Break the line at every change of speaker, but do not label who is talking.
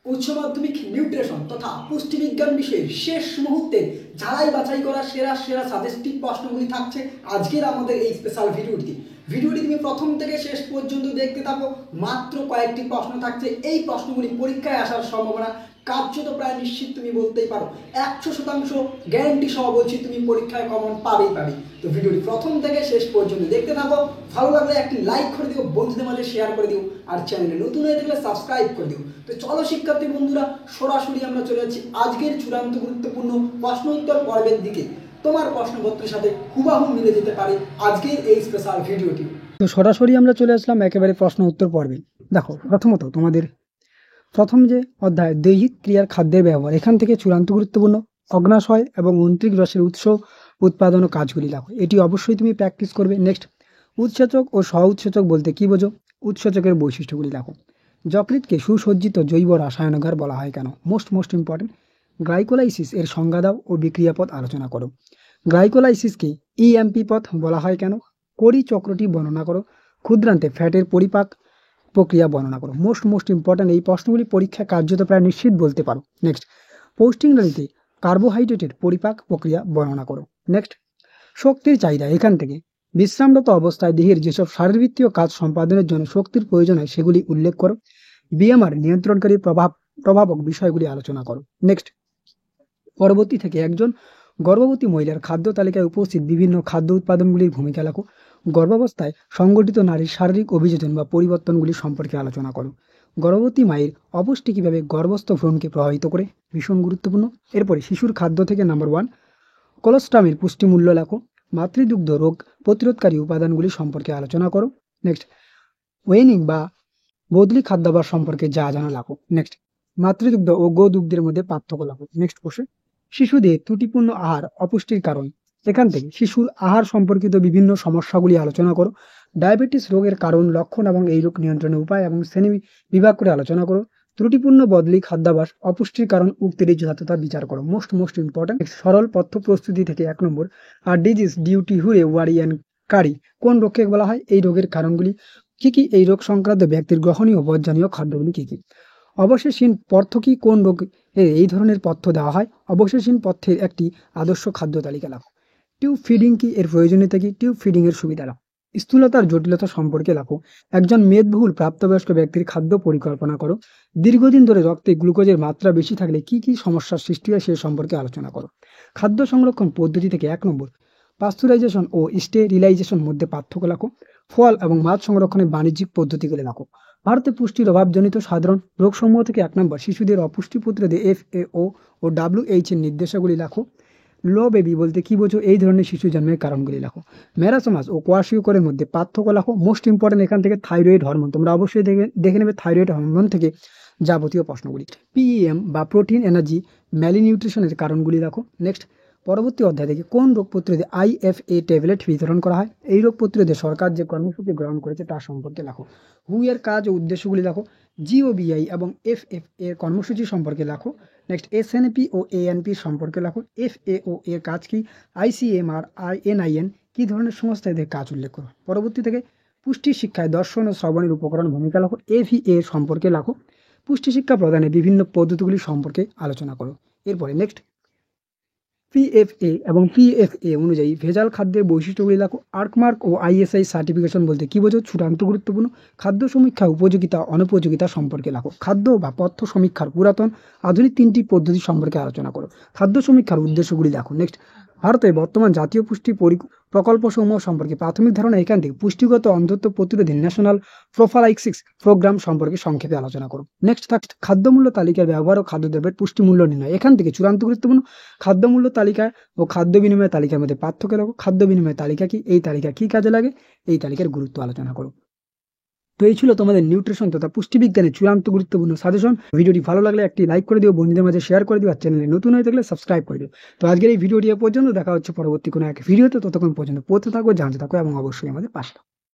উচ্চ মাধ্যমিক নিউট্রিশন তথা পুষ্টিবিজ্ঞান বিষয়ের শেষ মুহূর্তে ঝালাই বাছাই করা সেরা সেরা সাজেস্টিভ প্রশ্নগুলি থাকছে আজকের আমাদের এই স্পেশাল ভিডিওটি তুমি প্রথম থেকে শেষ পর্যন্ত দেখতে থাকো। মাত্র কয়েকটি প্রশ্ন থাকছে, এই প্রশ্নগুলি পরীক্ষায় আসার সম্ভাবনা কার্যত প্রায় নিশ্চিত তুমি বলতেই পারো। 100% গ্যারান্টি সহ বলছি তুমি পরীক্ষায় কমন পাবেই। তো ভিডিওটি প্রথম থেকে শেষ পর্যন্ত দেখতে থাকো। ভালো লাগলে একটি লাইক করে দিও, বন্ধুদের মাঝে শেয়ার করে দিও, আর চ্যানেলে নতুন হয়ে থাকলে সাবস্ক্রাইব করে দিও। তো চলো শিক্ষার্থী বন্ধুরা, সরাসরি আমরা চলে যাচ্ছি আজকের চূড়ান্ত গুরুত্বপূর্ণ প্রশ্ন উত্তর পর্বের দিকে। তোমার প্রশ্নপত্রের সাথে হুবাহু মিলে যেতে পারে আজকের এই স্পেশাল ভিডিওটি।
তো সরাসরি আমরা চলে আসলাম একেবারে প্রশ্ন উত্তর পর্বে। দেখো, প্রথমত তোমাদের প্রথম যে অধ্যায় দৈহিক ক্রিয়ার খাদ্যের ব্যবহার, এখান থেকে চূড়ান্ত গুরুত্বপূর্ণ অগ্নাশয় এবং অন্ত্রিক রসের উৎস উৎপাদন ও কাজগুলি লেখো। এটি অবশ্যই তুমি প্র্যাকটিস করবে। নেক্সট, উৎসেচক ও সহ উৎসেচক বলতে কি বোঝো? উৎসেচকের বৈশিষ্ট্যগুলি লেখো। যকৃৎকে সুসজ্জিত জৈব রাসায়নাগার বলা হয় কেন? Most important. গ্লাইকোলাইসিস এর সংজ্ঞা দাও ও বিক্রিয়াপথ আলোচনা করো। গ্লাইকোলাইসিসকে ইএমপি পথ বলা হয় কেন? কোরি চক্রটি বর্ণনা করো। ক্ষুদ্রান্তে ফ্যাটের পরিপাক প্রক্রিয়া বর্ণনা করো। মোস্ট ইম্পর্টেন্ট এই প্রশ্নগুলি পরীক্ষা কার্যত প্রায় নিশ্চিত বলতে পারো। নেক্সট, পৌষ্টিক নালীতে কার্বোহাইড্রেটের পরিপাক প্রক্রিয়া বর্ণনা করো। নেক্সট, শক্তির চাহিদা, এখান থেকে বিশ্রামরত অবস্থায় দেহের যেসব শারীরবৃত্তীয় কাজ সম্পাদনের জন্য শক্তির প্রয়োজন হয় সেগুলি উল্লেখ করো। বিএমআর নিয়ন্ত্রণকারী প্রভাবক বিষয়গুলি আলোচনা করো। নেক্সট, পরবর্তী থেকে একজন গর্ভবতী মহিলার খাদ্য তালিকায় উপস্থিত বিভিন্ন খাদ্য উৎপাদনগুলির ভূমিকা লেখো। গর্ভাবস্থায় সংগঠিত নারীর শারীরিক অভিযোজন বা পরিবর্তনগুলি সম্পর্কে আলোচনা করো। গর্ভবতী মায়ের অপুষ্টি কিভাবে গর্ভস্থ ভ্রূণকে প্রভাবিত করে, ভীষণ গুরুত্বপূর্ণ। এরপরে শিশুর খাদ্য থেকে নাম্বার 1 কোলোস্টামের পুষ্টিমূল্য লেখো। মাতৃদুগ্ধ রোগ প্রতিরোধকারী উপাদানগুলি সম্পর্কে আলোচনা করো। নেক্সট, ওয়েনিং বা বদলি খাদ্যাভ্যাস সম্পর্কে যা জানা লেখো। নেক্সট, মাতৃদুগ্ধ ও গোদুগ্ধের মধ্যে পার্থক্য লেখো। নেক্সট কোশ্চেন, শিশুদের ত্রুটিপূর্ণ আহার অপুষ্টির কারণ, এখান থেকে শিশুর আহার সম্পর্কিত বিভিন্ন সমস্যাগুলি আলোচনা করো। ডায়াবেটিস রোগের কারণ, লক্ষণ এবং এই রোগ নিয়ন্ত্রণের উপায় এবং শ্রেণী বিভাগ করে আলোচনা করো। ত্রুটিপূর্ণ বদলি খাদ্যাভ্যাস অপুষ্টির কারণ উক্তির যথার্থতা বিচার করো। Most important. সরল পথ্য প্রস্তুতি থেকে 1 নম্বর, আর ডিজিজ ডিউ টু হুরে ওয়ারিয়ান কারি কোন রোগকে বলা হয়? এই রোগের কারণগুলি কি কি? এই রোগ সংক্রান্ত ব্যক্তির গ্রহণীয় বর্জনীয় খাদ্যগুলি কি কি? অবশেষহীন পথ্য কি? কোন রোগ এই ধরনের পথ্য দেওয়া হয়? অবশেষহীন পথ্যের একটি আদর্শ খাদ্য তালিকা লেখো। টিউব ফিডিং কি? এর প্রয়োজনীয়তা কি? টিউব ফিডিং এর সুবিধা লেখো। স্থূলতার জটিলতা সম্পর্কে লেখো। একজন মেদবহুল প্রাপ্তবয়স্ক ব্যক্তির খাদ্য পরিকল্পনা করো। দীর্ঘদিন ধরে রক্তে গ্লুকোজের মাত্রা বেশি থাকলে কি কি সমস্যার সৃষ্টি হয় সে সম্পর্কে আলোচনা করো। খাদ্য সংরক্ষণ পদ্ধতি থেকে 1 নম্বর, পাস্তুরাইজেশন ও স্টেরিলাইজেশন মধ্যে পার্থক্য লেখো। ফল এবং মাছ সংরক্ষণের বাণিজ্যিক পদ্ধতিগুলি লেখো। ভারতে পুষ্টির অভাবজনিত সাধারণ রোগসমূহ থেকে 1 নম্বর, শিশুদের অপুষ্টি প্রতিরোধে FAO ও WHO এর নির্দেশাবলী লেখো। লো বেবি বলতে কি বোঝো? এই ধরনের শিশু জন্মের কারণগুলি লেখো। ম্যারাসোমাস ও কোয়াশিওকরের মধ্যে পার্থক্য লেখো। মোস্ট ইম্পর্টেন্ট, এখান থেকে থাইরয়েড হরমোন, তোমরা অবশ্যই দেখে নেবে থাইরয়েড হরমোন থেকে যাবতীয় প্রশ্নগুলি। PEM বা প্রোটিন এনার্জি ম্যালিনিউট্রিশনের কারণগুলি লেখো। নেক্সট, পরবর্তী অধ্যায় থেকে কোন রোগ প্রতিরোধে IFA ট্যাবলেট বিতরণ করা হয়? এই রোগ প্রতিরোধে সরকার যে কর্মসূচি গ্রহণ করেছে তার সম্পর্কে লেখো। হু এর কাজ ও উদ্দেশ্যগুলি লেখো। GOBI এবং FF এর কর্মসূচি সম্পর্কে লেখো। নেক্সট, SNP ও ANP সম্পর্কে লেখো। FAO এর কাজ কি? ICMR NIN কি ধরনের সংস্থা এদের কাজ উল্লেখ করো। পরবর্তী থেকে পুষ্টি শিক্ষায় দর্শন ও শ্রবণের উপকরণ ভূমিকা লেখো। AVA সম্পর্কে লেখো। পুষ্টি শিক্ষা প্রদানে বিভিন্ন পদ্ধতিগুলি সম্পর্কে আলোচনা করো। এরপরে নেক্সট, PFA এবং PFA অনুযায়ী ভেজাল খাদ্যের বৈশিষ্ট্যগুলি লেখো। আর্কমার্ক ও ISI সার্টিফিকেশন বলতে কি বোঝো? চূড়ান্ত গুরুত্বপূর্ণ। খাদ্য সমীক্ষা উপযোগিতা অনুপযোগিতা সম্পর্কে লেখো। খাদ্য বা পথ্য সমীক্ষার পুরাতন আধুনিক 3টি পদ্ধতি সম্পর্কে আলোচনা করো। খাদ্য সমীক্ষার উদ্দেশ্যগুলি লেখো। নেক্সট, ভারতের বর্তমান জাতীয় পুষ্টি প্রকল্পসমূহ সম্পর্কে প্রাথমিক ধারণা, এখান থেকে পুষ্টিগত অন্ধত্ব প্রতিরোধে ন্যাশনাল প্রোফাইলাক্সিস প্রোগ্রাম সম্পর্কে সংক্ষেপে আলোচনা করো। নেক্সট, খাদ্যমূল্য তালিকার ব্যবহার ও খাদ্যদ্রব্যের পুষ্টিমূল্য নির্ণয়, এখান থেকে চূড়ান্ত গুরুত্বপূর্ণ। খাদ্যমূল্য তালিকা ও খাদ্য বিনিময় তালিকার মধ্যে পার্থক্য লেখো। খাদ্য বিনিময় তালিকা কি? এই তালিকা কি কাজে লাগে? এই তালিকার গুরুত্ব আলোচনা করো। তো এই ছিল তোমাদের নিউট্রিশন তথা পুষ্টিবিজ্ঞানের চূড়ান্ত গুরুত্বপূর্ণ সাজেশন। ভিডিওটি ভালো লাগলে একটি লাইক করে দিও, বন্ধুদের মাঝে শেয়ার করে দিও, আর চ্যানেলে নতুন হয়ে থাকলে সাবস্ক্রাইব করে দিও। তো আজকের এই ভিডিওটি পর্যন্ত, দেখা হচ্ছে পরবর্তী কোনো এক ভিডিওতে। ততক্ষণ পর্যন্ত পড়তে থাকো, জানতে থাকো এবং অবশ্যই আমাদের পাশে থাকো।